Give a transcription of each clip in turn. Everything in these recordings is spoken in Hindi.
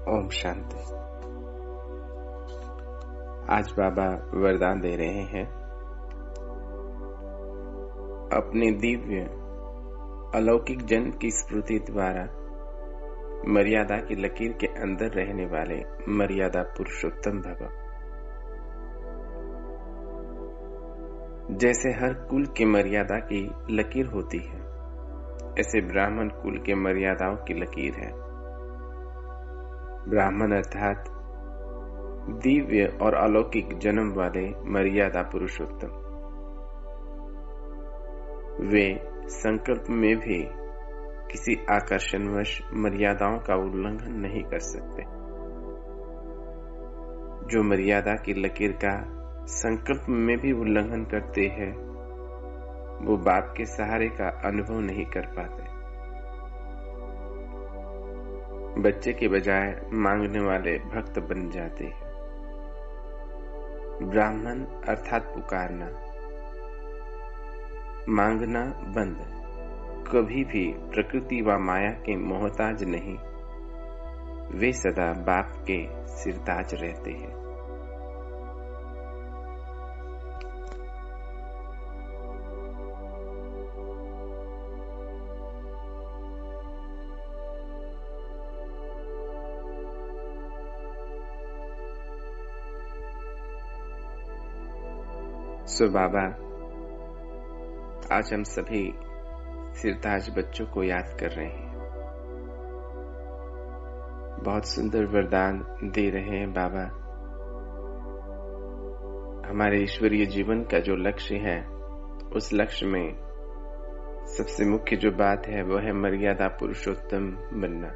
ओम शांति। आज बाबा वरदान दे रहे हैं। अपने दिव्य अलौकिक जन्म की स्मृति द्वारा मर्यादा की लकीर के अंदर रहने वाले मर्यादा पुरुषोत्तम भव। जैसे हर कुल की मर्यादा की लकीर होती है, ऐसे ब्राह्मण कुल के मर्यादाओं की लकीर है। ब्राह्मण अर्थात दिव्य और अलौकिक जन्म वाले मर्यादा पुरुषोत्तम। वे संकल्प में भी किसी आकर्षणवश मर्यादाओं का उल्लंघन नहीं कर सकते। जो मर्यादा की लकीर का संकल्प में भी उल्लंघन करते हैं, वो बाप के सहारे का अनुभव नहीं कर पाते। बच्चे के बजाय मांगने वाले भक्त बन जाते हैं। ब्राह्मण अर्थात पुकारना, मांगना बंद, कभी भी प्रकृति व माया के मोहताज नहीं। वे सदा बाप के सिरताज रहते हैं। सो बाबा, आज हम सभी सिरताज बच्चों को याद कर रहे हैं। बहुत सुंदर वरदान दे रहे हैं बाबा। हमारे ईश्वरीय जीवन का जो लक्ष्य है, उस लक्ष्य में सबसे मुख्य जो बात है वह है मर्यादा पुरुषोत्तम बनना।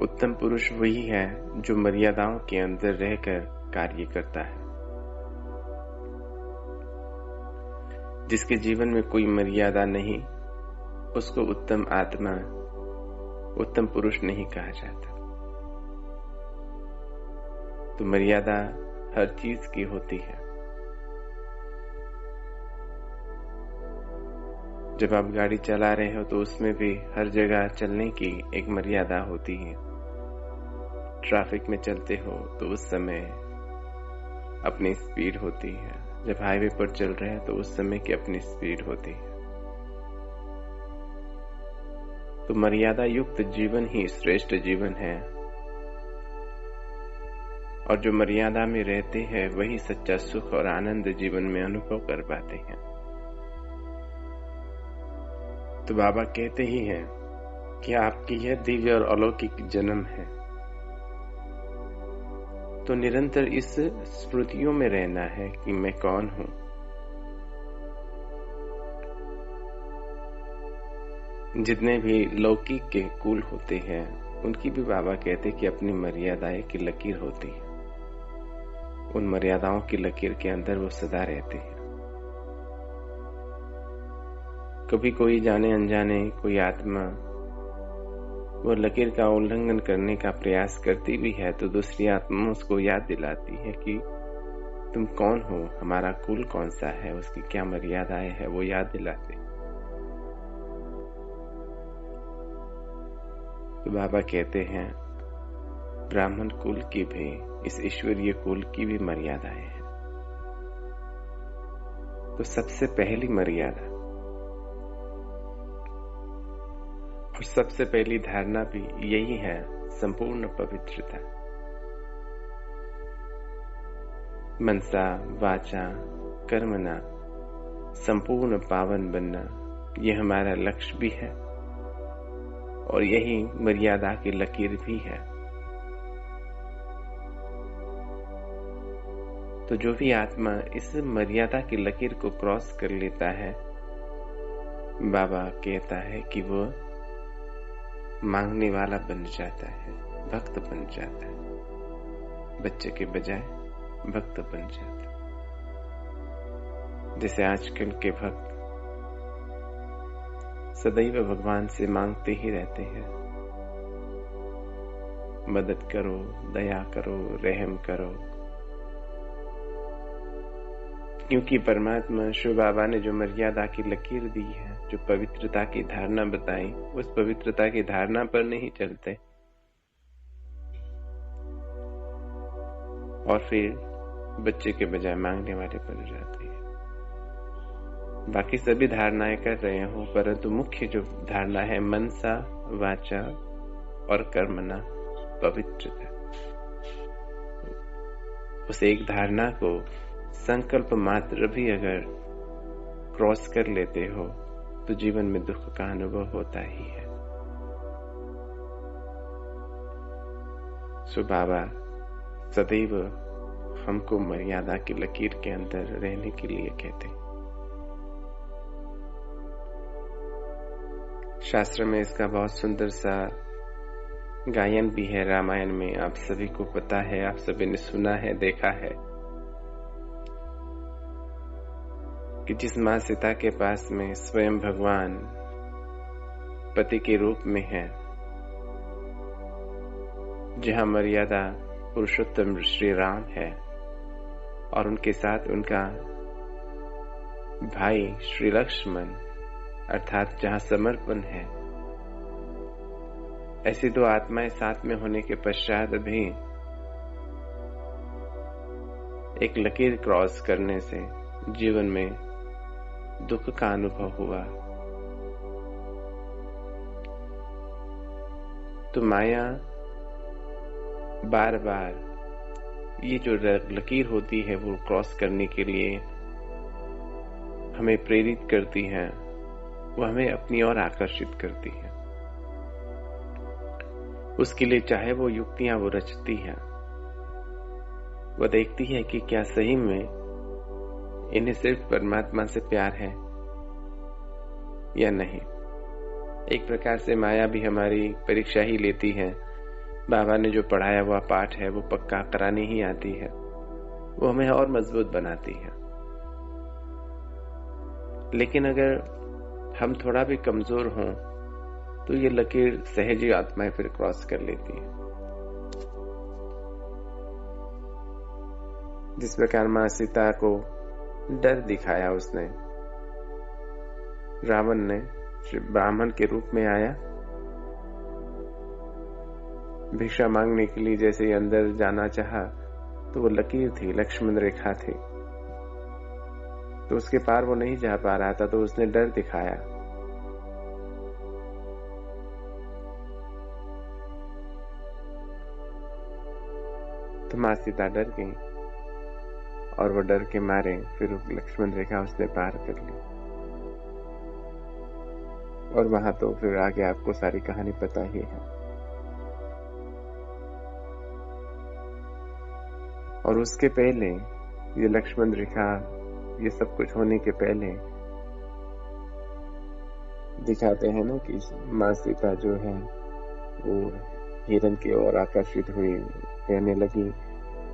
उत्तम पुरुष वही है जो मर्यादाओं के अंदर रहकर कार्य करता है। जिसके जीवन में कोई मर्यादा नहीं, उसको उत्तम आत्मा, उत्तम पुरुष नहीं कहा जाता। तो मर्यादा हर चीज की होती है। जब आप गाड़ी चला रहे हो तो उसमें भी हर जगह चलने की एक मर्यादा होती है। ट्रैफिक में चलते हो तो उस समय अपनी स्पीड होती है। जब हाईवे पर चल रहे हैं तो उस समय की अपनी स्पीड होती है। तो मर्यादा युक्त जीवन ही श्रेष्ठ जीवन है, और जो मर्यादा में रहते हैं वही सच्चा सुख और आनंद जीवन में अनुभव कर पाते हैं। तो बाबा कहते ही हैं कि आपकी यह दिव्य और अलौकिक जन्म है, तो निरंतर इस स्मृतियों में रहना है कि मैं कौन हूं। जितने भी लौकिक के कुल होते हैं, उनकी भी बाबा कहते कि अपनी मर्यादाएं की लकीर होती है। उन मर्यादाओं की लकीर के अंदर वो सदा रहते हैं। कभी कोई जाने अनजाने कोई आत्मा वो लकीर का उल्लंघन करने का प्रयास करती भी है, तो दूसरी आत्मा उसको याद दिलाती है कि तुम कौन हो, हमारा कुल कौन सा है, उसकी क्या मर्यादाएं है, वो याद दिलाते। तो बाबा कहते हैं ब्राह्मण कुल की भी, इस ईश्वरीय कुल की भी मर्यादाएं हैं। तो सबसे पहली मर्यादा और सबसे पहली धारणा भी यही है, संपूर्ण पवित्रता। मनसा वाचा कर्मणा संपूर्ण पावन बनना, यह हमारा लक्ष्य भी है और यही मर्यादा की लकीर भी है। तो जो भी आत्मा इस मर्यादा की लकीर को क्रॉस कर लेता है, बाबा कहता है कि वो मांगने वाला बन जाता है, भक्त बन जाता है। बच्चे के बजाय भक्त बन जाता है। जैसे आजकल के भक्त सदैव भगवान से मांगते ही रहते हैं, मदद करो, दया करो, रहम करो। क्योंकि परमात्मा शिव बाबा ने जो मर्यादा की लकीर दी है, जो पवित्रता की धारणा बताई, उस पवित्रता की धारणा पर नहीं चलते और फिर बच्चे के बजाय मांगने वाले बन जाते हैं। बाकी सभी धारणाएं कर रहे हो, परंतु मुख्य जो धारणा है मनसा वाचा और कर्मणा पवित्रता, उस एक धारणा को संकल्प मात्र भी अगर क्रॉस कर लेते हो तो जीवन में दुख का अनुभव होता ही है। सो बाबा सदैव हमको मर्यादा की लकीर के अंदर रहने के लिए कहते हैं। शास्त्र में इसका बहुत सुंदर सा गायन भी है रामायण में, आप सभी को पता है, आप सभी ने सुना है, देखा है कि जिस मां सीता के पास में स्वयं भगवान पति के रूप में है, जहां मर्यादा पुरुषोत्तम श्री राम है और उनके साथ उनका भाई श्री लक्ष्मण, अर्थात जहां समर्पण है, ऐसी दो आत्माएं साथ में होने के पश्चात भी एक लकीर क्रॉस करने से जीवन में दुख का अनुभव हुआ। तो माया बार बार ये जो लकीर होती है वो क्रॉस करने के लिए हमें प्रेरित करती है, वो हमें अपनी ओर आकर्षित करती है। उसके लिए चाहे वो युक्तियां वो रचती है, वो देखती है कि क्या सही में इन्हें सिर्फ परमात्मा से प्यार है या नहीं। एक प्रकार से माया भी हमारी परीक्षा ही लेती है। बाबा ने जो पढ़ाया हुआ पाठ है वो पक्का करानी ही आती है, वो हमें और मजबूत बनाती है। लेकिन अगर हम थोड़ा भी कमजोर हों तो ये लकीर सहज ही आत्माएं फिर क्रॉस कर लेती है। जिस प्रकार मां सीता को डर दिखाया उसने, रावण ने ब्राह्मण के रूप में आया, भिक्षा मांगने के लिए जैसे ही अंदर जाना चाहा तो वो लकीर थी, लक्ष्मण रेखा थी, तो उसके पार वो नहीं जा पा रहा था, तो उसने डर दिखाया। तो मां सीता डर गई और वो डर के मारे फिर लक्ष्मण रेखा उसने पार कर ली। और वहां तो फिर आगे आपको सारी कहानी पता ही है। और उसके पहले ये लक्ष्मण रेखा, ये सब कुछ होने के पहले दिखाते हैं ना कि मां सीता जो है वो हिरण की ओर आकर्षित हुई, कहने लगी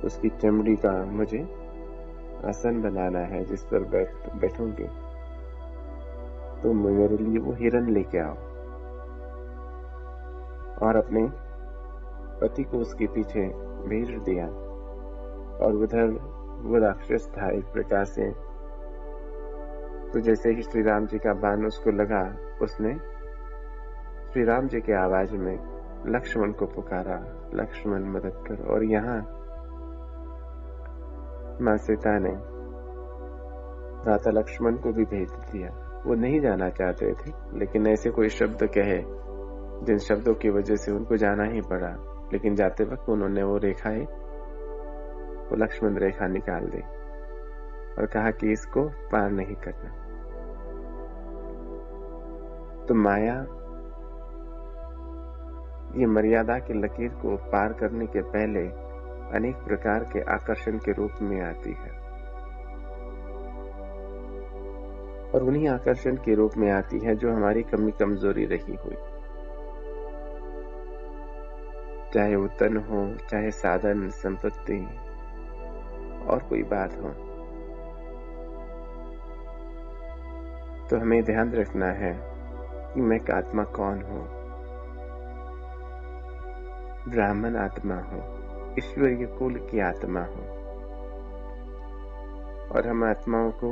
उसकी चमड़ी का मुझे आसन बनाना है जिस पर बैठूंगी, तो मेरे लिए वो हिरण लेके आओ। और अपने पति को उसके पीछे भेज दिया। और उधर वो राक्षस था एक प्रकार से, तो जैसे ही श्री राम जी का बाण उसको लगा, उसने श्री राम जी के आवाज में लक्ष्मण को पुकारा, लक्ष्मण मदद कर। और यहाँ मां सीता ने भ्राता लक्ष्मण को भी भेज दिया। वो नहीं जाना चाहते थे, लेकिन ऐसे कोई शब्द कहे जिन शब्दों की वजह से उनको जाना ही पड़ा। लेकिन जाते वक्त उन्होंने वो रेखाएं, वो लक्ष्मण रेखा निकाल दी और कहा कि इसको पार नहीं करना। तो माया ये मर्यादा की लकीर को पार करने के पहले अनेक प्रकार के आकर्षण के रूप में आती है, और उन्हीं आकर्षण के रूप में आती है जो हमारी कमी कमजोरी रही हुई, चाहे वो तन हो, चाहे साधन संपत्ति और कोई बात हो। तो हमें ध्यान रखना है कि मैं का आत्मा कौन हूं। ब्राह्मण आत्मा हूं, ईश्वरीय कुल की आत्मा हूं। और हम आत्माओं को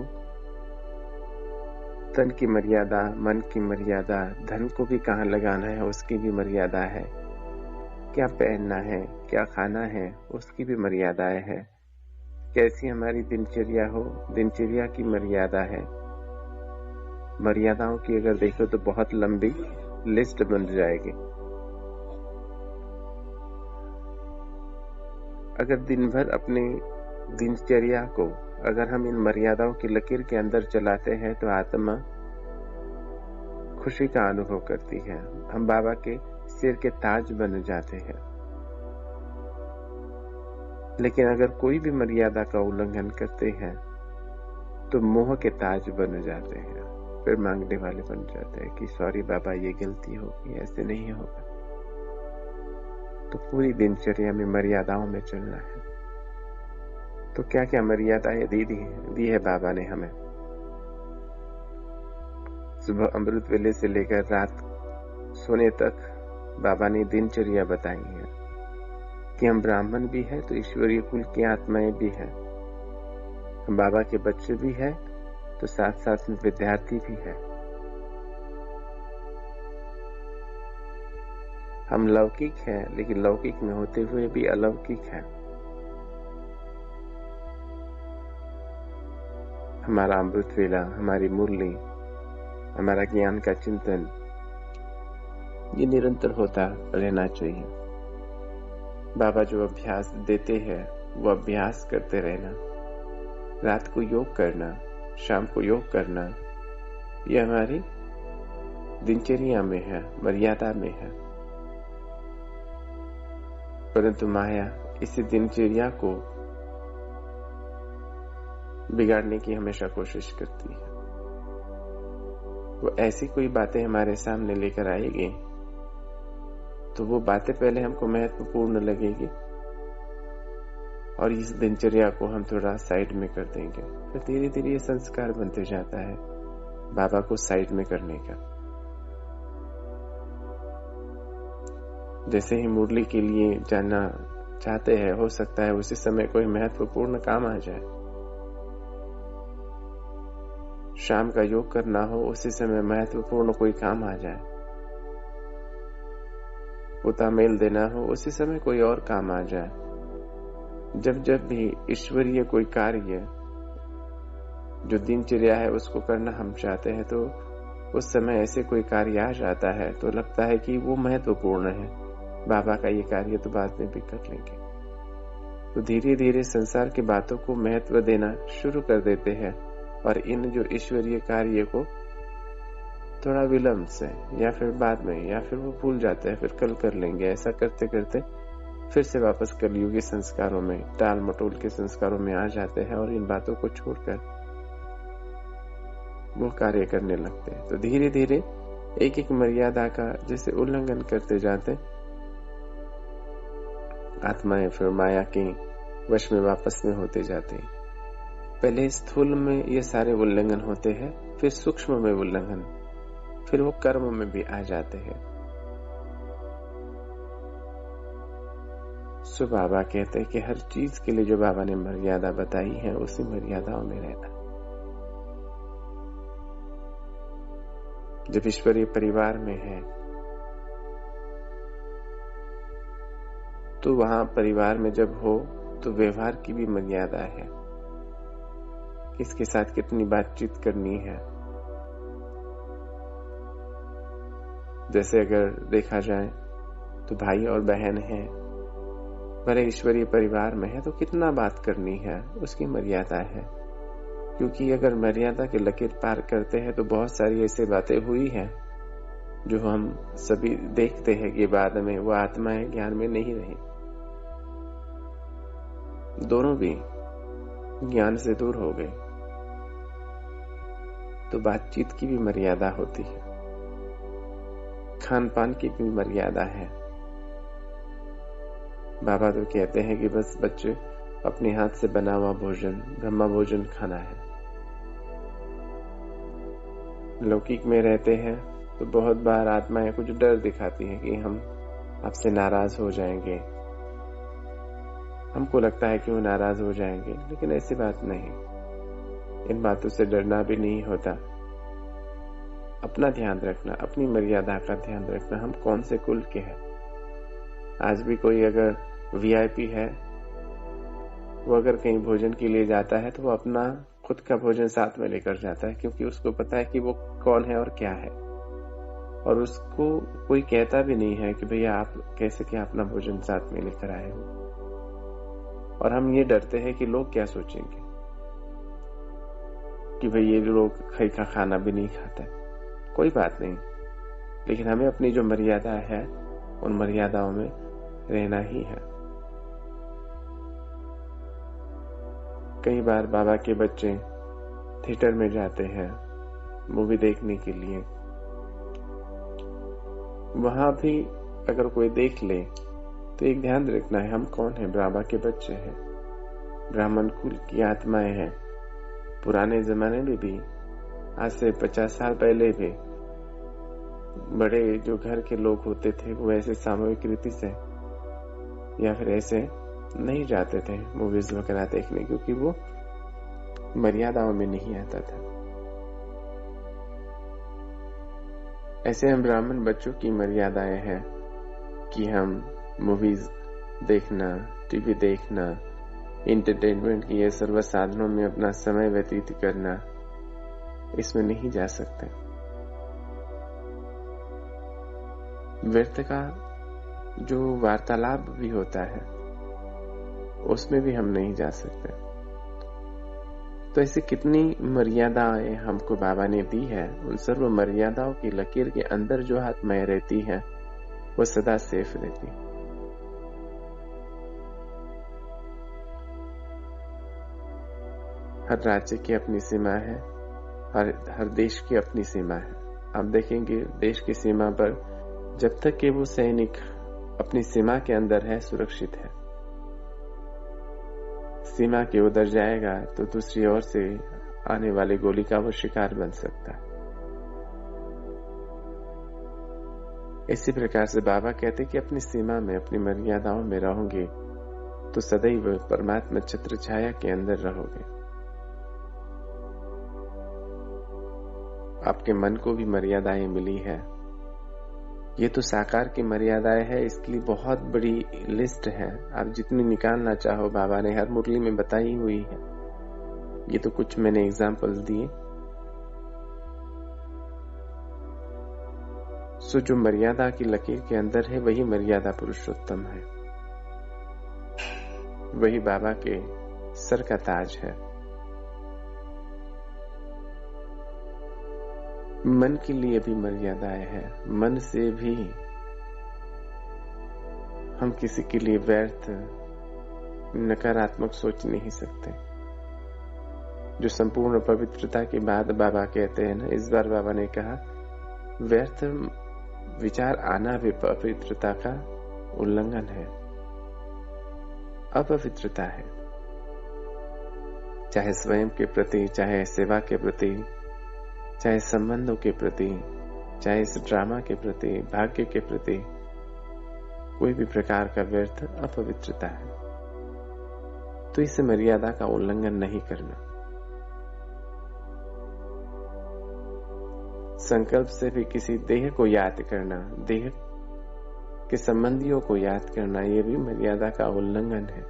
तन की मर्यादा, मन की मर्यादा, धन को भी कहाँ लगाना है उसकी भी मर्यादा है, क्या पहनना है, क्या खाना है, उसकी भी मर्यादाएं है, कैसी हमारी दिनचर्या हो, दिनचर्या की मर्यादा है। मर्यादाओं की अगर देखो तो बहुत लंबी लिस्ट बन जाएगी। अगर दिन भर अपनी दिनचर्या को अगर हम इन मर्यादाओं की लकीर के अंदर चलाते हैं तो आत्मा खुशी का अनुभव करती है। हम बाबा के सिर के ताज बन जाते हैं। लेकिन अगर कोई भी मर्यादा का उल्लंघन करते हैं तो मोह के ताज बन जाते हैं, फिर मांगने वाले बन जाते हैं कि सॉरी बाबा, ये गलती होगी, ऐसे नहीं होगा। तो पूरी दिनचर्या में मर्यादाओं में चलना है। तो क्या क्या मर्यादाएं दी है बाबा ने हमें। सुबह अमृत वेले से लेकर रात सोने तक बाबा ने दिनचर्या बताई है कि हम ब्राह्मण भी है तो ईश्वरीय कुल की आत्माएं भी है, हम बाबा के बच्चे भी है तो साथ साथ में विद्यार्थी भी है। हम लौकिक हैं लेकिन लौकिक में होते हुए भी अलौकिक हैं। हमारा अमृत वेला, हमारी मुरली, हमारा ज्ञान का चिंतन ये निरंतर होता रहना चाहिए। बाबा जो अभ्यास देते हैं वो अभ्यास करते रहना। रात को योग करना, शाम को योग करना, ये हमारी दिनचर्या में है, मर्यादा में है। परंतु माया इसी दिनचर्या को बिगाड़ने की हमेशा कोशिश करती है। वो ऐसी कोई बातें हमारे सामने लेकर आएगी तो वो बातें पहले हमको महत्वपूर्ण लगेगी और इस दिनचर्या को हम थोड़ा साइड में कर देंगे। फिर धीरे धीरे ये संस्कार बनते जाता है बाबा को साइड में करने का। जैसे ही मुरली के लिए जाना चाहते हैं, हो सकता है उसी समय कोई महत्वपूर्ण काम आ जाए। शाम का योग करना हो, उसी समय महत्वपूर्ण कोई काम आ जाए। पोता मेल देना हो, उसी समय कोई और काम आ जाए। जब जब भी ईश्वरीय कोई कार्य जो दिनचर्या है उसको करना हम चाहते हैं तो उस समय ऐसे कोई कार्य आ जाता है तो लगता है कि वो महत्वपूर्ण है, बाबा का ये कार्य तो बाद में भी कर लेंगे। तो धीरे धीरे संसार की बातों को महत्व देना शुरू कर देते हैं और इन जो ईश्वरीय कार्य को थोड़ा विलंब से या फिर बाद में या फिर वो भूल जाते हैं, फिर कल कर लेंगे। ऐसा करते करते फिर से वापस कलयुगी संस्कारों में, टाल मटोल के संस्कारों में आ जाते हैं और इन बातों को छोड़कर वो कार्य करने लगते हैं। तो धीरे धीरे एक एक मर्यादा का जैसे उल्लंघन करते जाते आत्माएं फिर माया के वश में वापस में होते जाते हैं। पहले स्थूल में ये सारे उल्लंघन होते हैं, फिर सूक्ष्म में उल्लंघन, फिर वो कर्म में भी आ जाते हैं। सो बाबा कहते हैं कि हर चीज के लिए जो बाबा ने मर्यादा बताई है उसी मर्यादाओं में रहना। जब ईश्वरीय परिवार में है तो वहां परिवार में जब हो तो व्यवहार की भी मर्यादा है, किसके साथ कितनी बातचीत करनी है। जैसे अगर देखा जाए तो भाई और बहन है, भले ईश्वरीय परिवार में है तो कितना बात करनी है उसकी मर्यादा है। क्योंकि अगर मर्यादा के लकीर पार करते हैं तो बहुत सारी ऐसी बातें हुई हैं जो हम सभी देखते हैं कि बाद में वो आत्माएं ज्ञान में नहीं रही, दोनों भी ज्ञान से दूर हो गए। तो बातचीत की भी मर्यादा होती है, खान पान की भी मर्यादा है। बाबा तो कहते हैं कि बस बच्चे अपने हाथ से बना हुआ भोजन, ब्रह्मा भोजन खाना है। लौकिक में रहते हैं तो बहुत बार आत्माएं कुछ डर दिखाती हैं कि हम आपसे नाराज हो जाएंगे। हमको लगता है कि वो नाराज हो जाएंगे, लेकिन ऐसी बात नहीं। इन बातों से डरना भी नहीं होता। अपना ध्यान रखना, अपनी मर्यादा का ध्यान रखना, हम कौन से कुल के हैं। आज भी कोई अगर वीआईपी है, वो अगर कहीं भोजन के लिए जाता है तो वो अपना खुद का भोजन साथ में लेकर जाता है, क्योंकि उसको पता है कि वो कौन है और क्या है। और उसको कोई कहता भी नहीं है कि भैया आप कैसे क्या अपना भोजन साथ में लेकर आए हो। और हम ये डरते हैं कि लोग क्या सोचेंगे कि भाई ये लोग कहीं का खाना भी नहीं खाता है। कोई बात नहीं, लेकिन हमें अपनी जो मर्यादा है उन मर्यादाओं में रहना ही है। कई बार बाबा के बच्चे थिएटर में जाते हैं मूवी देखने के लिए, वहां भी अगर कोई देख ले तो एक ध्यान रखना है, हम कौन है, बाबा के बच्चे हैं, ब्राह्मण कुल की आत्माएं हैं। पुराने जमाने में भी, आज से 50 साल पहले भी, बड़े जो घर के लोग होते थे वो ऐसे सामूहिक रीति से या फिर ऐसे नहीं जाते थे मूवीज वगैरह देखने, क्योंकि वो मर्यादाओं में नहीं आता था। ऐसे हम ब्राह्मण बच्चों की मर्यादाएं हैं कि हम मूवीज देखना, टीवी देखना, इंटरटेनमेंट की ये सर्व साधनों में अपना समय व्यतीत करना, इसमें नहीं जा सकते। व्यर्थ का जो वार्तालाप भी होता है उसमें भी हम नहीं जा सकते। तो ऐसी कितनी मर्यादाएं हमको बाबा ने दी है, उन सर्व मर्यादाओं की लकीर के अंदर जो आत्माएं रहती है वो सदा सेफ रहती। हर राज्य की अपनी सीमा है, हर देश की अपनी सीमा है। आप देखेंगे देश की सीमा पर जब तक कि वो सैनिक अपनी सीमा के अंदर है, सुरक्षित है। सीमा के उधर जाएगा तो दूसरी ओर से आने वाली गोली का वो शिकार बन सकता है। इसी प्रकार से बाबा कहते कि अपनी सीमा में, अपनी मर्यादाओं में रहोगे तो सदैव परमात्मा छत्र छाया के अंदर रहोगे। आपके मन को भी मर्यादाएं मिली है। ये तो साकार की मर्यादाएं है, इसके लिए बहुत बड़ी लिस्ट है। आप जितनी निकालना चाहो बाबा ने हर मुरली में बताई हुई है। ये तो कुछ मैंने एग्जाम्पल्स दिए। सो जो मर्यादा की लकीर के अंदर है वही मर्यादा पुरुषोत्तम है, वही बाबा के सर का ताज है। मन के लिए भी मर्यादाएं हैं। मन से भी हम किसी के लिए व्यर्थ, नकारात्मक सोच नहीं सकते। जो संपूर्ण पवित्रता की बात बाबा कहते हैं ना, इस बार बाबा ने कहा व्यर्थ विचार आना भी पवित्रता का उल्लंघन है, अपवित्रता है। चाहे स्वयं के प्रति, चाहे सेवा के प्रति, चाहे संबंधों के प्रति, चाहे इस ड्रामा के प्रति, भाग्य के प्रति, कोई भी प्रकार का व्यर्थ अपवित्रता है। तो इस मर्यादा का उल्लंघन नहीं करना। संकल्प से भी किसी देह को याद करना, देह के संबंधियों को याद करना, यह भी मर्यादा का उल्लंघन है।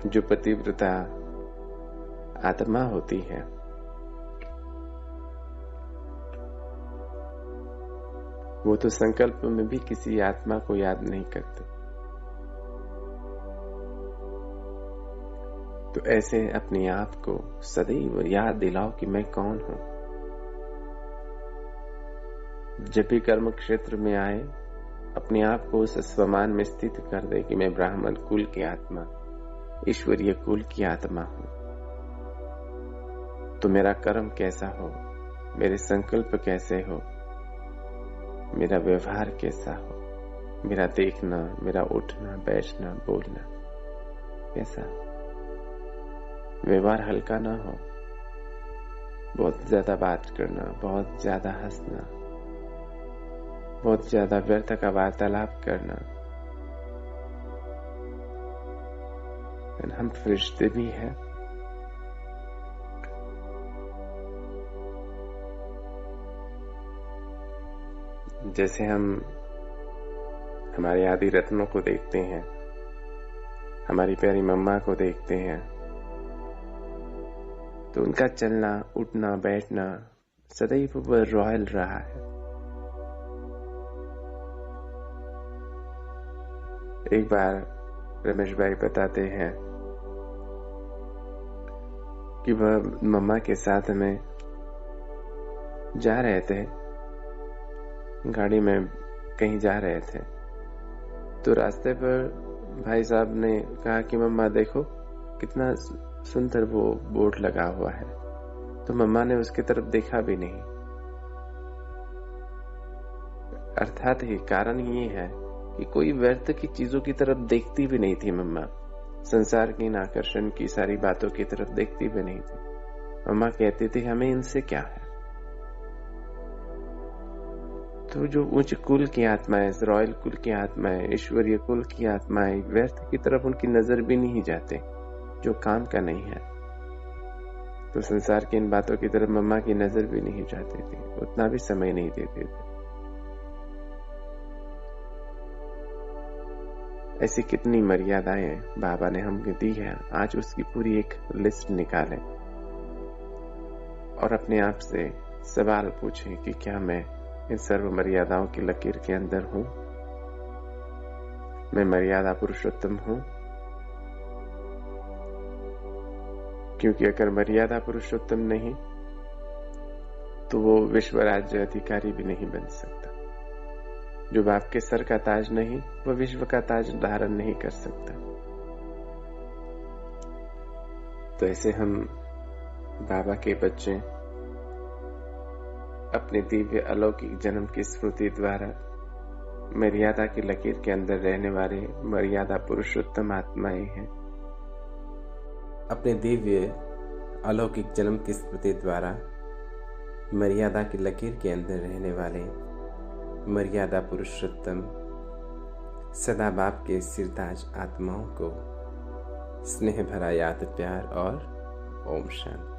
जो पतिव्रता आत्मा होती है वो तो संकल्प में भी किसी आत्मा को याद नहीं करते। तो ऐसे अपने आप को सदैव याद दिलाओ कि मैं कौन हूं। जब भी कर्म क्षेत्र में आए अपने आप को उस स्वमान में स्थित कर दे कि मैं ब्राह्मण कुल की आत्मा, ईश्वरीय कुल की आत्मा हूं। तो मेरा कर्म कैसा हो, मेरे संकल्प कैसे हो, मेरा व्यवहार कैसा हो, मेरा देखना, मेरा उठना, बैठना, बोलना कैसा। व्यवहार हल्का ना हो, बहुत ज्यादा बात करना, बहुत ज्यादा हंसना, बहुत ज्यादा व्यर्थ का वार्तालाप करना। हम फरिश्ते भी हैं, जैसे हम हमारे आदि रत्नों को देखते हैं, हमारी प्यारी मम्मा को देखते हैं, तो उनका चलना, उठना, बैठना सदैव वह रॉयल रहा है। एक बार रमेश भाई बताते हैं कि वह मम्मा के साथ में जा रहे थे, गाड़ी में कहीं जा रहे थे, तो रास्ते पर भाई साहब ने कहा कि मम्मा देखो कितना सुंदर वो बोर्ड लगा हुआ है। तो मम्मा ने उसकी तरफ देखा भी नहीं। अर्थात ही कारण ये है कि कोई व्यर्थ की चीजों की तरफ देखती भी नहीं थी मम्मा। संसार की आकर्षण की सारी बातों की तरफ देखती भी नहीं थी। मम्मा कहती थी हमें इनसे क्या है। तो जो उच्च कुल की आत्माएं, रॉयल कुल की आत्माएं, ईश्वरीय कुल की आत्माएं, व्यर्थ की तरफ उनकी नजर भी नहीं जाते, जो काम का नहीं है। तो संसार की इन बातों की तरफ मम्मा की नजर भी नहीं जाती थी, उतना भी समय नहीं देते थे। ऐसी कितनी मर्यादाएं बाबा ने हमें दी है। आज उसकी पूरी एक लिस्ट निकालें और अपने आप से सवाल पूछें कि क्या मैं इन सर्व मर्यादाओं की लकीर के अंदर हूं? मैं मर्यादा पुरुषोत्तम हूं? क्योंकि अगर मर्यादा पुरुषोत्तम नहीं तो वो विश्व राज्य अधिकारी भी नहीं बन सकता। जो बाप के सर का ताज नहीं, वह विश्व का ताज धारण नहीं कर सकता। तो ऐसे हम बाबा के बच्चे अपने दिव्य अलौकिक जन्म की स्मृति द्वारा मर्यादा की लकीर के अंदर रहने वाले मर्यादा पुरुषोत्तम आत्माएं हैं। अपने दिव्य अलौकिक जन्म की स्मृति द्वारा मर्यादा की लकीर के अंदर रहने वाले मर्यादा पुरुषोत्तम सदा बाप के सिरताज आत्माओं को स्नेह भरा याद, प्यार और ओम शांति।